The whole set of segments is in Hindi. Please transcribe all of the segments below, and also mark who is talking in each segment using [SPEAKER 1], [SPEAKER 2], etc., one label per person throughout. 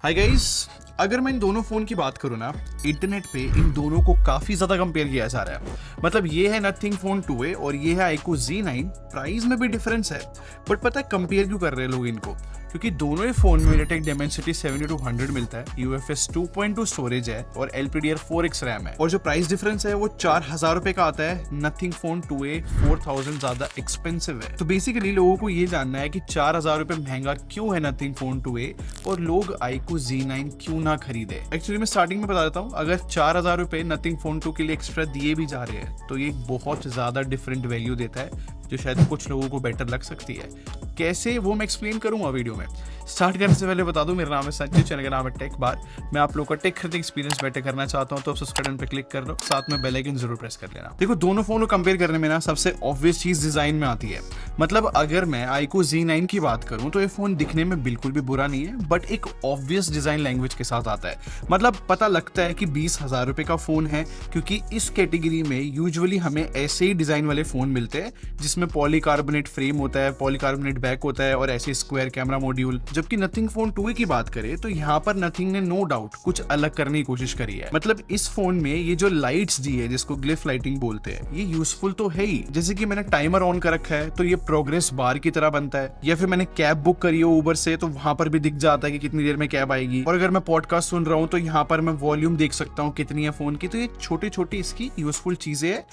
[SPEAKER 1] हाय गाइस, अगर मैं इन दोनों फ़ोन की बात करूँ ना, इंटरनेट पे इन दोनों को काफ़ी ज़्यादा कंपेयर किया जा रहा है। मतलब ये है नथिंग फ़ोन 2A और ये है iQOO Z9। प्राइस में भी डिफरेंस है, बट पता है कंपेयर क्यों कर रहे हैं लोग इनको? क्योंकि दोनों ही फ़ोन में MediaTek Dimensity 7200 मिलता है, UFS 2.2 स्टोरेज है और LPDDR4X रैम है। और जो प्राइस डिफरेंस है वो 4000 रुपए का आता है। नथिंग फ़ोन 2A 4000 ज़्यादा एक्सपेंसिव है। तो बेसिकली लोगों को ये जानना है कि 4000 रुपए महंगा क्यों है नथिंग फ़ोन 2A और लोग iQOO Z9 क्यों ना खरीदे। एक्चुअली मैं स्टार्टिंग में बता देता हूँ, अगर 4000 रुपए नथिंग फ़ोन 2 के लिए एक्स्ट्रा दिए भी जा रहे हैं तो ये एक बहुत ज़्यादा डिफरेंट वैल्यू देता है जो शायद कुछ लोगों को बेटर लग सकती है। कैसे, वो मैं एक्सप्लेन करूंगा वीडियो में। स्टार्ट करने से पहले बता दूं, मेरा नाम है संजय, चैनल का नाम है टेक बार। मैं आप लोगों का टेक खरीदने एक्सपीरियंस बेटर करना चाहता हूं तो सब्सक्राइब पे क्लिक कर लो, साथ में बेल आइकन जरूर प्रेस कर लेना। देखो, दोनों फोन को कंपेयर करने में ना सबसे ऑब्वियस चीज डिजाइन में आती है। मतलब अगर मैं iQOO Z9 की बात करूं तो ये फोन दिखने में बिल्कुल भी बुरा नहीं है, बट एक ऑब्वियस डिजाइन लैंग्वेज के साथ आता है। मतलब पता लगता है कि 20,000 रुपए का फोन है, क्योंकि इस कैटेगरी में यूजुअली हमें ऐसे ही डिजाइन वाले फोन मिलते हैं जिसमें पॉलीकार्बोनेट फ्रेम होता है, पॉलीकार्बोनेट बैक होता है और ऐसे स्क्वायर कैमरा मॉड्यूल। जबकि नथिंग फोन 2A की बात करें तो यहाँ पर नथिंग ने नो डाउट कुछ अलग करने की कोशिश करी है। मतलब इस फोन में ये जो लाइट्स दी है, जिसको ग्लिफ लाइटिंग बोलते हैं, ये यूजफुल तो है ही। जैसे कि मैंने टाइमर ऑन कर रखा है तो ये प्रोग्रेस बार की तरह बनता है, या फिर मैंने कैब बुक करी हो उबर से तो वहां पर भी दिख जाता है कि कितनी देर में कैब आएगी। और अगर मैं पॉडकास्ट सुन रहा हूँ तो यहाँ पर मैं वॉल्यूम देख सकता हूँ कितनी है फोन की। तो ये छोटी छोटी इसकी यूजफुल चीजें है,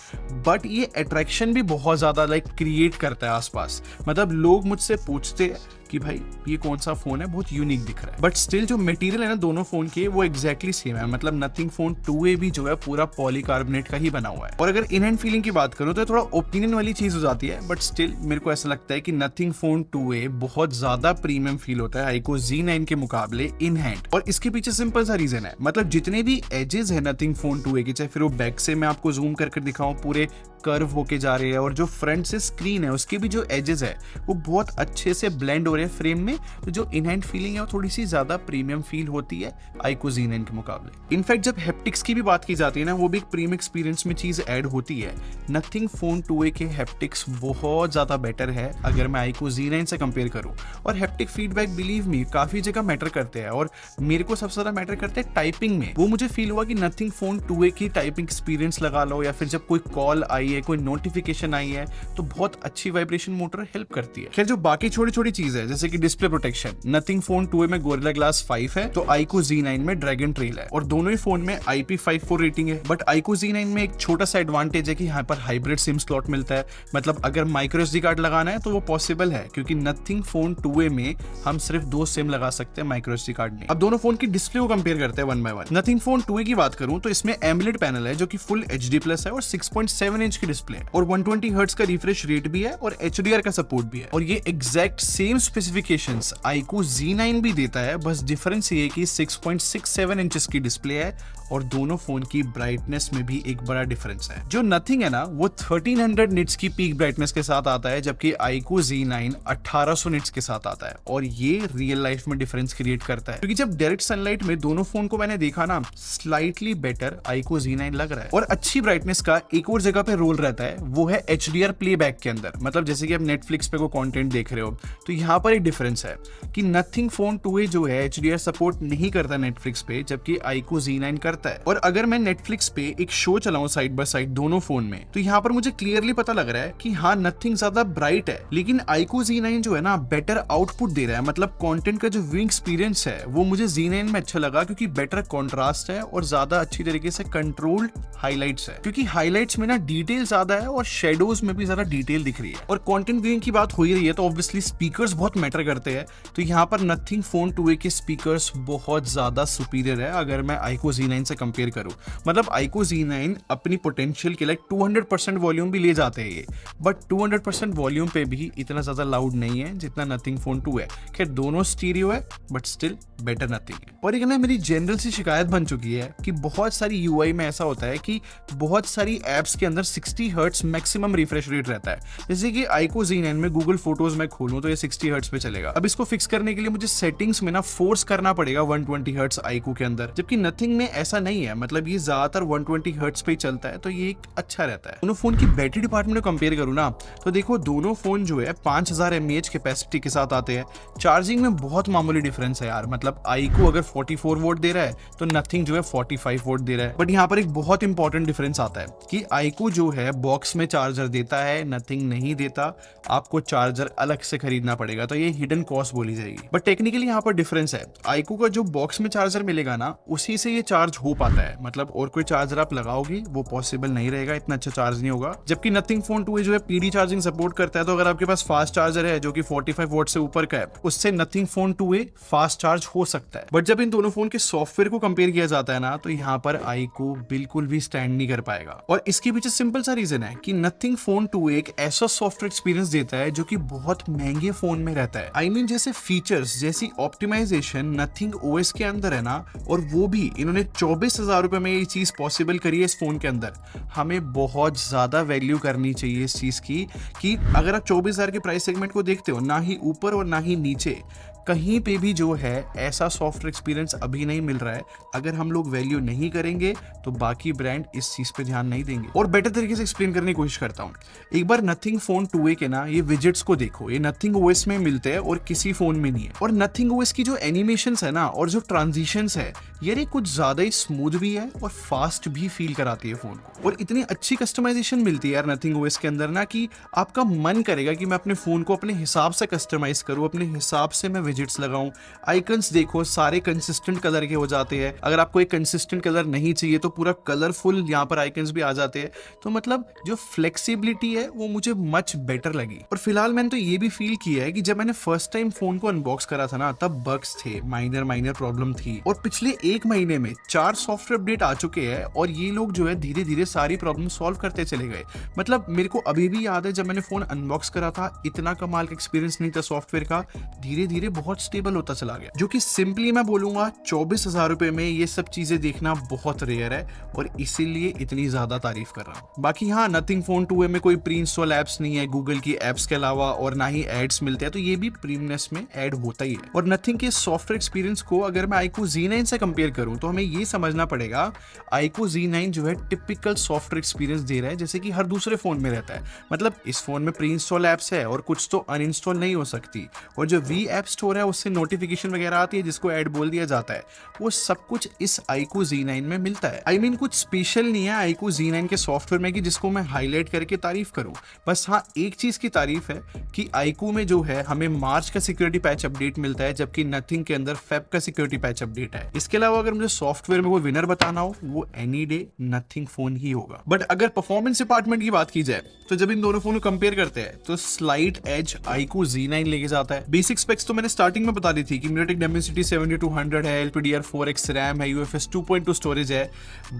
[SPEAKER 1] बट ये अट्रैक्शन भी बहुत ज्यादा क्रिएट करता है आसपास। मतलब लोग मुझसे पूछते हैं कि भाई ये कौन सा फोन है, बहुत यूनिक दिख रहा है। बट स्टिल जो मटेरियल है ना दोनों फोन के, वो एग्जैक्टली सेम है। मतलब नथिंग फोन 2A भी जो है पूरा पॉलीकार्बोनेट का ही बना हुआ है। और अगर इन हैंड फीलिंग की बात करूं तो थोड़ा ओपिनियन वाली चीज हो जाती है, बट स्टिल मेरे को ऐसा लगता है कि नथिंग फोन 2A बहुत ज्यादा प्रीमियम फील होता है iQOO Z9 के मुकाबले इन हैंड। और इसके पीछे सिंपल सा रीजन है। मतलब जितने भी एजेस है नथिंग फोन 2A के, चाहे फिर वो बैक से मैं आपको जूम करके दिखाऊं, पूरे कर्व होके जा रहे हैं, और जो फ्रंट से स्क्रीन है उसके भी जो एजेस है वो बहुत अच्छे से ब्लेंड हो रहे हैं फ्रेम में। तो जो इन हैंड फीलिंग है वो थोड़ी सी ज्यादा प्रीमियम फील होती है iQOO Z9 के मुकाबले। इनफैक्ट जब हैप्टिक्स की भी बात की जाती है ना, वो भी एक प्रीमियम एक्सपीरियंस में चीज ऐड होती है। नथिंग फोन 2A के हैप्टिक्स बहुत ज्यादा बेटर है अगर मैं iQOO Z9 से कंपेयर करूं। और हैप्टिक फीडबैक बिलीव मी काफी जगह मैटर करते हैं, और मेरे को सबसे ज्यादा मैटर करते हैं टाइपिंग में। वो मुझे फील हुआ कि नथिंग फोन 2A की टाइपिंग एक्सपीरियंस लगा लो, या फिर जब कोई कॉल आई है, कोई नोटिफिकेशन आई है, तो बहुत अच्छी वाइब्रेशन मोटर हेल्प करती है। खैर, जो बाकी छोटी छोटी चीज है जैसे कि display protection, nothing phone 2A में गोरिल्ला ग्लास 5 है तो iQOO Z9 में ड्रैगन ट्रेल है। और दोनों ही फोन में IP54 रेटिंग है। बट iQOO Z9 में एक छोटा सा एडवांटेज है कि यहाँ पर हाइब्रिड सिम स्लॉट मिलता है। मतलब अगर माइक्रो SD कार्ड लगाना है तो वो पॉसिबल है, क्योंकि नथिंग फोन 2A में हम सिर्फ 2 सिम लगा सकते हैं माइक्रो SD कार्ड में। अब दोनों फोन की डिस्प्ले को कंपेयर करते हैं one by one. Nothing phone 2A की बात करूं तो इसमें एमोलेड पैनल है जो कि फुल HD+ है और 6.7 इंच की डिस्प्ले है, और 120 हर्ट्ज का रिफ्रेश रेट भी है और HDR का सपोर्ट भी है। और ये exact same specifications iQOO Z9 भी देता है, बस डिफरेंस ये है कि 6.67 इंचेस की डिस्प्ले है और दोनों फोन की ब्राइटनेस में भी एक बड़ा डिफरेंस है। जो नथिंग है ना वो 1300 निट्स की पीक ब्राइटनेस के साथ आता है, जबकि iQOO Z9 1800 निट्स के साथ आता है। और ये रियल लाइफ में डिफरेंस क्रिएट करता है, क्योंकि जब डायरेक्ट सनलाइट में दोनों फोन को मैंने देखा ना, स्लाइटली बेटर iQOO Z9 लग रहा है। और अच्छी ब्राइटनेस का एक और जगह पे रोल रहता है, वो है HDR प्लेबैक के अंदर। मतलब जैसे कि आप नेटफ्लिक्स पे कोई कंटेंट देख रहे हो तो यहाँ पर एक डिफरेंस है कि नथिंग फोन 2A जो है HDR सपोर्ट नहीं करता नेटफ्लिक्स पे, जबकि iQOO Z9 करता है। और अगर मैं नेटफ्लिक्स पे एक शो चलाऊं साइड बाय साइड दोनों फोन में, तो यहाँ पर मुझे क्लियरली पता लग रहा है कि हाँ, नथिंग ज्यादा ब्राइट है, लेकिन iQOO Z9 जो है ना बेटर आउटपुट दे रहा है। मतलब कंटेंट का जो व्यूइंग एक्सपीरियंस है वो मुझे Z9 में अच्छा लगा, क्योंकि बेटर कॉन्ट्रास्ट है और ज्यादा अच्छी तरीके से कंट्रोल्ड हाइलाइट्स है। क्योंकि हाइलाइट्स में ना डिटेल ज्यादा है और शेडोज में भी ज्यादा डिटेल दिख रही है। और कंटेंट व्यूइंग की बात हो ही रही है तो ऑब्वियसली स्पीकर्स बहुत मैटर करते हैं। तो यहाँ पर नथिंग फोन 2A के स्पीकर्स बहुत ज्यादा सुपीरियर है अगर मैं iQOO Z9 से कंपेयर करूं। मतलब iQOO Z9 अपनी पोटेंशियल के 200% वॉल्यूम भी ले जाते हैं ये, बट 200% वॉल्यूम पे भी इतना ज्यादा लाउड नहीं है जितना नथिंग फोन 2 है। खैर, दोनों स्टीरियो है बट स्टिल बेटर नथिंग है। और एक ना मेरी जनरल सी शिकायत बन चुकी है कि बहुत सारी UI में ऐसा होता है कि बहुत सारी एप्स के अंदर 60 हर्ट्ज मैक्सिमम रिफ्रेश रेट रहता है। जैसे कि iQOO Z9 में गूगल फोटोज में खोलूं तो ये 60 हर्ट्ज हर्ट्ज पे चलेगा। अब इसको फिक्स करने के लिए मुझे सेटिंग्स में ना फोर्स करना पड़ेगा 120 हर्ट्ज आईकू के अंदर, जबकि नथिंग में ऐसा नहीं है। मतलब ये ज्यादातर 120 हर्ट्ज पे ही चलता है, तो ये एक अच्छा रहता है। दोनों फोन की बैटरी डिपार्टमेंट को कंपेयर करूँ ना, तो देखो दोनों फोन जो है 5000 mAh कैपेसिटी के साथ आते हैं। चार्जिंग में बहुत मामूली डिफरेंस है यार। मतलब आईकू अगर 44 वोल्ट दे रहा है तो नथिंग जो है 45 वोल्ट दे रहा है। बट यहाँ पर एक बहुत इंपॉर्टेंट डिफरेंस आता है कि आईकू जो है बॉक्स में चार्जर देता है, नथिंग नहीं देता। आपको चार्जर अलग से खरीदना पड़ेगा, तो ये हिडन कॉस्ट बोली जाएगी। बट टेक्निकली यहाँ पर डिफरेंस है। आईकू का जो बॉक्स में चार्जर मिलेगा ना, उसी से ये चार्ज हो पाता है। मतलब और कोई चार्जर आप लगाओगे वो पॉसिबल नहीं रहेगा, इतना अच्छा चार्ज नहीं होगा। जबकि नथिंग फोन 2 जो है पीडी चार्जिंग सपोर्ट करता है, तो अगर आपके पास फास्ट चार्जर है जो कि 45 वोल्ट से ऊपर का है, उससे नथिंग फोन 2 फास्ट चार्ज हो सकता है। बट जब इन दोनों फोन के सॉफ्टवेयर को कंपेयर किया जाता है ना, तो यहाँ पर आईकू बिल्कुल भी स्टैंड नहीं कर पाएगा। और इसके पीछे सिंपल सा रीजन है कि नथिंग फोन 2 एक ऐसा सॉफ्टवेयर एक्सपीरियंस देता है जो कि बहुत महंगे फोन में रहता है। I mean, जैसे फीचर्स जैसी ऑप्टिमाइजेशन नथिंग ओएस के अंदर है ना, और वो भी इन्होंने 24,000 रुपए में ये चीज पॉसिबल करी है इस फोन के अंदर। हमें बहुत ज्यादा वैल्यू करनी चाहिए इस चीज की कि अगर आप 24,000 के प्राइस सेगमेंट को देखते हो, ना ही ऊपर और ना ही नीचे कहीं पे भी जो है ऐसा सॉफ्टवेयर एक्सपीरियंस अभी नहीं मिल रहा है। अगर हम लोग वैल्यू नहीं करेंगे तो बाकी ब्रांड इस चीज पे ध्यान नहीं देंगे। और बेटर तरीके से एक्सप्लेन करने की कोशिश करता हूँ। एक बार नथिंग फोन 2 के ना ये विजेट्स को देखो, ये नथिंग ओएस में मिलते हैं और किसी फोन में नहीं है। और नथिंग ओएस की जो एनिमेशंस है ना और जो ट्रांजिशंस है, ये कुछ ज्यादा ही स्मूथ भी है और फास्ट भी फील कराती है फोन को। और इतनी अच्छी कस्टमाइजेशन मिलती है यार नथिंग ओएस के अंदर ना, कि आपका मन करेगा कि मैं अपने फोन को अपने हिसाब से कस्टमाइज करूँ, अपने हिसाब से मैं विजेट्स लगाऊं। आइकन्स देखो सारे कंसिस्टेंट कलर के हो जाते हैं। अगर आपको एक कंसिस्टेंट कलर नहीं चाहिए तो पूरा कलरफुल यहाँ पर आइकन्स भी आ जाते हैं। तो मतलब जो फ्लेक्सिबिलिटी है वो मुझे मच बेटर लगी। और फिलहाल मैंने तो ये भी फील किया है कि जब मैंने फर्स्ट टाइम फोन को अनबॉक्स करा था ना, तब बग्स थे, माइनर प्रॉब्लम थी। और पिछले 1 महीने में 4 सॉफ्टवेयर अपडेट आ चुके हैं और ये लोग जो है धीरे धीरे सारी प्रॉब्लम सॉल्व करते चले गए। मतलब मेरे को अभी भी याद है जब मैंने फोन अनबॉक्स करा था, इतना कमाल का एक्सपीरियंस नहीं था सॉफ्टवेयर का। धीरे धीरे बहुत स्टेबल होता चला गया, जो कि सिंपली मैं बोलूंगा 24,000 रुपए में ये सब चीजें देखना बहुत रेयर है और इसीलिए इतनी ज्यादा तारीफ कर रहा हूं। बाकी हाँ, नथिंग फोन 2 में कोई प्री इंस्टॉल एप्स नहीं है गूगल की एप्स के अलावा, और ना ही एड्स मिलते हैं, तो ये भी प्रीमियमनेस में ऐड होता ही है। और नथिंग के सॉफ्टवेयर एक्सपीरियंस को अगर मैं iQOO Z9 से कंपेयर करूं तो हमें ये समझना पड़ेगा iQOO Z9 जो है टिपिकल सॉफ्टवेयर एक्सपीरियंस दे रहा है जैसे कि हर दूसरे फोन में रहता है। मतलब इस फोन में प्री इंस्टॉल एप्स है और कुछ तो अनइंस्टॉल नहीं हो सकती, और जो वी ऐप स्टोर है उससे नोटिफिकेशन वगैरह आती है जिसको ऐड बोल दिया जाता है, वो सब कुछ इस iQOO Z9 में मिलता है। I mean, कुछ स्पेशल नहीं है iQOO Z9 के सॉफ्टवेयर में कि जिसको मैं हाईलाइट करके तारीफ करूं। बस हाँ, एक चीज की तारीफ है कि iQOO में जो है हमें मार्च का सिक्योरिटी पैच अपडेट मिलता है, जबकि नथिंग के अंदर फेब का सिक्योरिटी पैच अपडेट है। इसके अलावा अगर मुझे सॉफ्टवेयर में कोई विनर बताना हो, वो एनी डे नथिंग फोन ही होगा। बट अगर परफॉर्मेंस डिपार्टमेंट की बात की जाए तो जब इन दोनों फोन को कंपेयर करते हैं तो स्लाइट एज iQOO Z9 लेके जाता है। बेसिक स्पेक्स तो मैंने स्टार्टिंग में बता दी थी कि MediaTek Dimensity 7200 है, LPDDR4X रैम है, UFS 2.2 स्टोरेज है।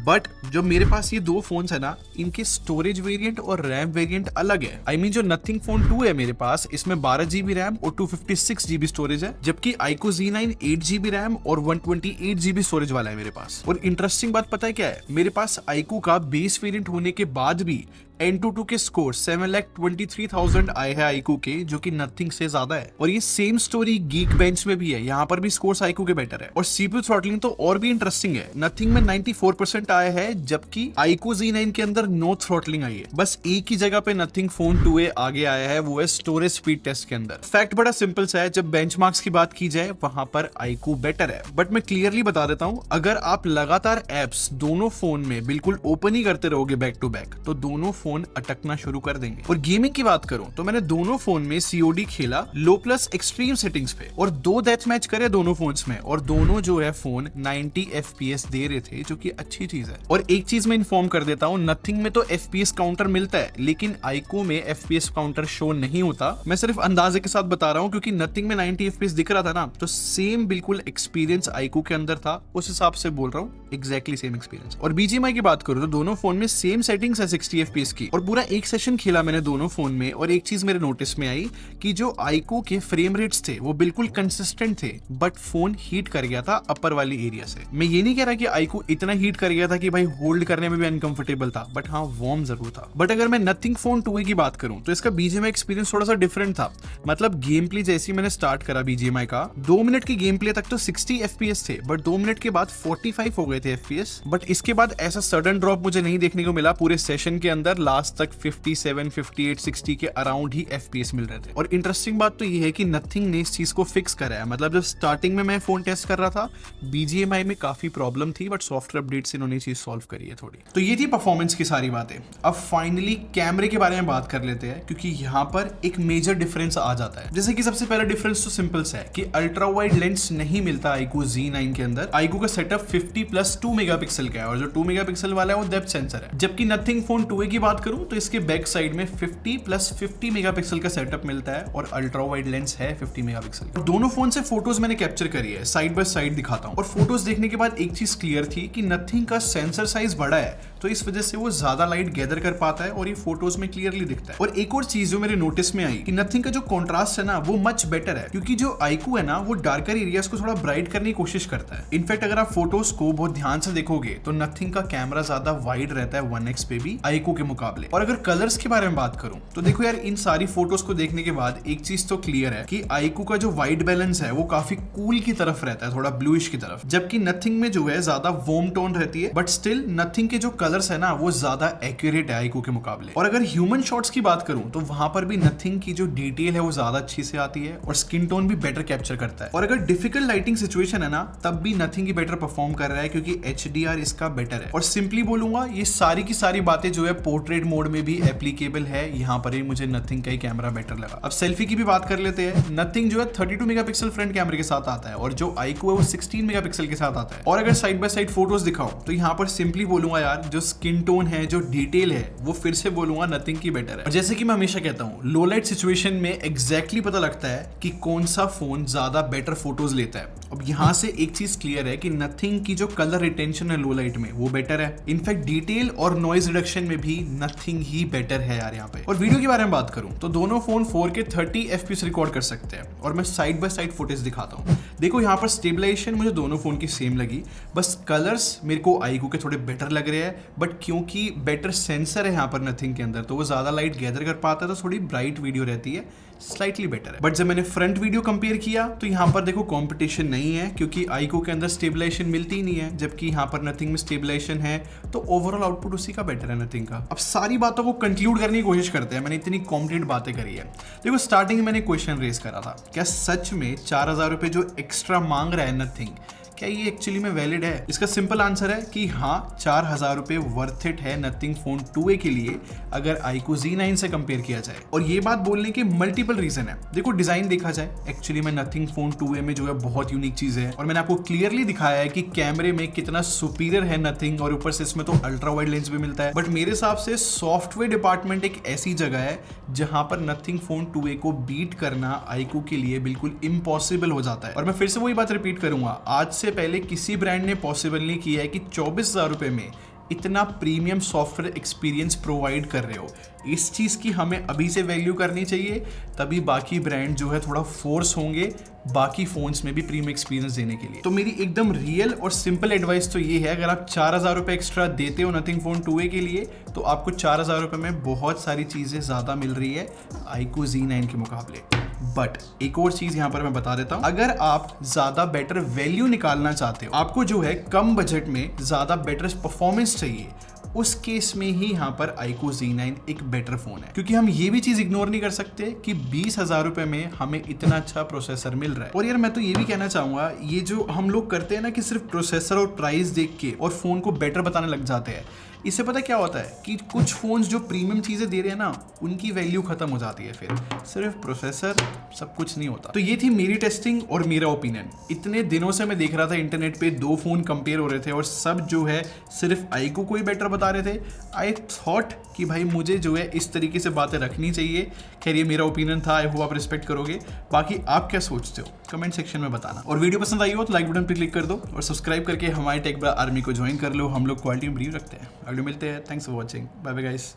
[SPEAKER 1] बट जो मेरे पास ये दो फोन्स है ना, इनके स्टोरेज वेरिएंट और रैम वेरिएंट अलग है। I mean, जो नथिंग फोन 2 है मेरे पास, इसमें 12GB रैम और 256GB स्टोरेज है, जबकि iQOO Z9 8GB रैम और 128GB स्टोरेज वाला है मेरे पास। और इंटरेस्टिंग बात पता है क्या है, मेरे पास iQOO का बेस वेरिएंट होने के बाद भी N22 के स्कोर 7,23,000 आए हैं iQOO के, जो कि नथिंग से ज्यादा है। और ये सेम स्टोरी Geekbench में भी है, यहाँ पर भी स्कोर्स iQOO के बेटर है। और CPU थ्रॉटलिंग तो और भी इंटरेस्टिंग है, नथिंग में 94% आया है, जबकि iQOO Z9 के अंदर नो थ्रॉटलिंग आई है। बस एक ही जगह पे नथिंग फोन 2 आगे आया है, वो है स्टोरेज स्पीड टेस्ट के अंदर। फैक्ट बड़ा सिंपल सा है, जब बेंचमार्क्स की बात की जाए वहां पर iQOO बेटर है। बट मैं क्लियरली बता देता हूं, अगर आप लगातार एप्स दोनों फोन में बिल्कुल ओपन ही करते रहोगे बैक टू बैक, तो दोनों फोन अटकना शुरू कर देंगे। और गेमिंग की बात करूं तो मैंने दोनों फोन में COD खेला लो प्लस एक्सट्रीम सेटिंग्स पे, और 2 डेथ मैच करे दोनों फोन्स में, और दोनों जो है फोन 90 FPS दे रहे थे, जो कि अच्छी चीज है। और एक चीज मैं इन्फॉर्म कर देता हूं, नथिंग में तो FPS काउंटर मिलता है, लेकिन iQOO में FPS काउंटर शो नहीं होता। मैं सिर्फ अंदाजे के साथ बता रहा हूं, क्योंकि नथिंग में 90 FPS दिख रहा था ना, तो सेम बिल्कुल एक्सपीरियंस iQOO के अंदर था, उस हिसाब से बोल रहा हूं, एग्जैक्टली सेम एक्सपीरियंस। और BGMI की बात करूं तो दोनों फोन में सेम सेटिंग्स है 60 FPS की और पूरा एक सेशन खेला मैंने दोनों फोन में। और एक चीज मेरे नोटिस में आई कि जो आईक्यू के फ्रेम रेट्स थे वो बिल्कुल कंसिस्टेंट थे, बट फोन हीट कर गया था अपर वाली एरिया से। मैं ये नहीं कह रहा कि आईक्यू इतना हीट कर गया था कि भाई होल्ड करने में भी अनकंफर्टेबल था, बट हाँ वार्म जरूर था। बट अगर मैं नथिंग फोन 2A की बात करूं तो इसका बीजीएमआई एक्सपीरियंस थोड़ा सा डिफरेंट था। मतलब गेम प्ले जैसे मैंने स्टार्ट करा बीजीएमआई का, 2 मिनट की गेम प्ले तक तो 60 FPS थे, बट 2 मिनट के बाद 45 हो गए थे FPS। बट इसके बाद ऐसा सडन ड्रॉप मुझे नहीं देखने को मिला पूरे सेशन के अंदर। लास्ट तक 57, 58, 60 के अराउंड ही FPS मिल रहे थे। और इंटरेस्टिंग बात तो ये है कि नथिंग ने इस चीज को फिक्स करा है। मतलब जब स्टार्टिंग में मैं फोन टेस्ट कर रहा था, बीजीएमआई में काफी प्रॉब्लम थी, बट सॉफ्टवेयर अपडेट से इन्होंने चीज सॉल्व करी है थोड़ी। तो ये थी परफॉर्मेंस की सारी बातें। अब फाइनली कैमरे के बारे में बात कर लेते हैं, क्योंकि यहाँ पर एक मेजर डिफरेंस आ जाता है। जैसे कि सबसे पहला डिफरेंस तो सिंपल सा है कि अल्ट्रा वाइड लेंस नहीं मिलता iQOO Z9 के अंदर। iQOO का सेटअप 50+2 मेगापिक्सल का है और जो 2 मेगापिक्सल वाला है वो डेप्थ सेंसर है। जबकि नथिंग फोन 2A की बात करूं तो इसके बैक साइड में 50+50 मेगापिक्सल का सेटअप मिलता है और अल्ट्रा वाइड लेंस है 50 मेगापिक्सल। दोनों फोन से फोटोज मैंने कैप्चर करी है, साइड बाय साइड दिखाता हूं। और फोटोज देखने के बाद एक चीज क्लियर थी कि नथिंग का सेंसर साइज बड़ा है, तो इस वजह से वो ज्यादा लाइट गैदर कर पाता है और ये फोटोज में क्लियरली दिखता है। और एक और चीज जो मेरे नोटिस में आई कि नथिंग का जो कॉन्ट्रास्ट है ना वो मच बेटर है, क्योंकि जो iQOO है ना वो डार्कर एरियाज को थोड़ा ब्राइट करने की कोशिश करता है। इनफैक्ट अगर आप फोटोज को बहुत ध्यान से देखोगे तो नथिंग का कैमरा ज्यादा वाइड रहता है 1x पे भी iQOO के मुकाबले। और अगर कलर्स के बारे में बात करूं तो देखो यार, इन सारी फोटोज को देखने के बाद एक चीज तो क्लियर है कि iQOO का जो वाइट बैलेंस है वो काफी कूल की तरफ रहता है, थोड़ा ब्लूइश की तरफ, जबकि नथिंग में जो है ज्यादा वार्म टोन रहती है। बट स्टिल नथिंग के जो कलर्स है ना वो ज्यादा एक्यूरेट है iQOO के मुकाबले। और अगर ह्यूमन शॉट्स की बात करूं तो वहां पर भी नथिंग की जो डिटेल है वो ज्यादा अच्छी से आती है और स्किन टोन भी बेटर कैप्चर करता है। और अगर डिफिकल्ट लाइटिंग सिचुएशन है ना तब भी नथिंग ही बेटर परफॉर्म कर रहा है, क्योंकि HDR इसका बेटर है। और सिंपली बोलूंगा ये सारी की सारी बातें जो है पोर्ट्रेट मोड में भी एप्लीकेबल है। यहाँ पर ही मुझे नथिंग का ही कैमरा बेटर लगा। अब सेल्फी की भी बात कर लेते हैं। नथिंग जो है 32 मेगापिक्सल फ्रंट कैमरे के साथ आता है और जो iQOO है वो 16 मेगापिक्सल के साथ आता है। और अगर साइड बाय साइड फोटोज दिखाऊं तो यहाँ पर सिंपली बोलूंगा यार, जो स्किन टोन है, जो डिटेल है, वो फिर से बोलूंगा नथिंग की बेटर है। और जैसे कि मैं हमेशा कहता हूँ, लो लाइट सिचुएशन में एग्जैक्टली पता लगता है कि कौन सा फोन ज्यादा बेटर फोटोज लेता है। अब यहाँ से एक चीज क्लियर है कि नथिंग की जो कलर रिटेंशन है लो लाइट में वो बेटर है। इनफैक्ट डिटेल और नॉइज रिडक्शन में भी नथिंग ही बेटर है यार यहाँ पे। और वीडियो के बारे में बात करूं तो दोनों फोन 4K 30 FPS रिकॉर्ड कर सकते हैं। और मैं साइड बाय साइड फुटेज दिखाता हूँ। देखो यहाँ पर स्टेबलाइजेशन मुझे दोनों फोन की सेम लगी, बस कलर्स मेरे को iQOO के थोड़े बेटर लग रहे हैं। बट क्योंकि बेटर सेंसर है यहाँ पर नथिंग के अंदर, तो वो ज्यादा लाइट गैदर कर पाता है, तो थोड़ी ब्राइट वीडियो रहती है, स्लाइटली बेटर है। बट जब मैंने फ्रंट वीडियो कंपेयर किया तो यहाँ पर देखो कंपटीशन नहीं है, क्योंकि iQOO के अंदर स्टेबलाइजेशन मिलती ही नहीं है, जबकि यहाँ पर नथिंग में स्टेबलाइजेशन है। तो ओवरऑल आउटपुट उसी का बेटर है नथिंग का। अब सारी बातों को कंक्लूड करने की कोशिश करते हैं। मैंने इतनी कॉम्प्लीट बातें करी है। देखो स्टार्टिंग में मैंने क्वेश्चन रेज करा था, क्या सच में 4000 रुपए जो एक्स्ट्रा मांग रहा है नथिंग, क्या ये एक्चुअली में वैलिड है? इसका सिंपल आंसर है कि हाँ, 4000 रुपए वर्थ इट है नथिंग फोन 2A के लिए, अगर iQOO Z9 से कंपेयर किया जाए। और ये बात बोलने के मल्टीपल रीजन है। देखो डिजाइन देखा जाए, एक्चुअली में नथिंग फोन 2A में जो है बहुत यूनिक चीज है, और मैंने आपको क्लियरली दिखाया है कि कैमरे में कितना सुपीरियर है नथिंग, और ऊपर से इसमें तो अल्ट्रा वाइड लेंस भी मिलता है। बट मेरे हिसाब से सॉफ्टवेयर डिपार्टमेंट एक ऐसी जगह है जहां पर नथिंग फोन 2A को बीट करना iQOO के लिए बिल्कुल इम्पॉसिबल हो जाता है। और मैं फिर से वही बात रिपीट करूंगा, आज से पहले किसी ब्रांड ने पॉसिबल नहीं किया है कि 24,000 रुपए में इतना प्रीमियम सॉफ्टवेयर एक्सपीरियंस प्रोवाइड कर रहे हो। इस चीज की हमें अभी से वैल्यू करनी चाहिए, तभी बाकी ब्रांड जो है थोड़ा फोर्स होंगे बाकी फोन्स में भी प्रीमियम एक्सपीरियंस देने के लिए। तो मेरी एकदम रियल और सिंपल एडवाइस तो ये है, अगर आप 4000 रुपए एक्स्ट्रा देते हो नथिंग फोन 2A के लिए, तो आपको 4000 रुपए में बहुत सारी चीजें ज्यादा मिल रही है iQOO Z9 के मुकाबले। बट एक और चीज यहां पर मैं बता देता हूं, अगर आप ज्यादा बेटर वैल्यू निकालना चाहते हो, आपको जो है कम बजट में ज्यादा बेटर परफॉर्मेंस चाहिए, उस केस में ही यहाँ पर iQOO Z9 एक बेटर फोन है। क्योंकि हम ये भी चीज इग्नोर नहीं कर सकते कि 20,000 रुपए में हमें इतना अच्छा प्रोसेसर मिल रहा है। और यार मैं तो ये भी कहना चाहूंगा, ये जो हम लोग करते हैं ना कि सिर्फ प्रोसेसर और प्राइस देख के और फोन को बेटर बताने लग जाते हैं, इससे पता क्या होता है कि कुछ फोन्स जो प्रीमियम चीजें दे रहे हैं ना, उनकी वैल्यू खत्म हो जाती है। फिर सिर्फ प्रोसेसर सब कुछ नहीं होता। तो ये थी मेरी टेस्टिंग और मेरा ओपिनियन। इतने दिनों से मैं देख रहा था इंटरनेट पे 2 फोन कंपेयर हो रहे थे और सब जो है सिर्फ iQOO को ही बेटर बता रहे थे। आई थॉट कि भाई मुझे जो है इस तरीके से बातें रखनी चाहिए। खैर ये मेरा ओपिनियन था, आई होप आप रिस्पेक्ट करोगे। बाकी आप क्या सोचते हो कमेंट सेक्शन में बताना। और वीडियो पसंद आई हो तो लाइक बटन पर क्लिक कर दो और सब्सक्राइब करके हमारे टेक ब्रा आर्मी को ज्वाइन कर लो। हम लोग क्वालिटी में ब्रीव रखते हैं। अगले मिलते हैं। Thanks for watching. Bye bye guys.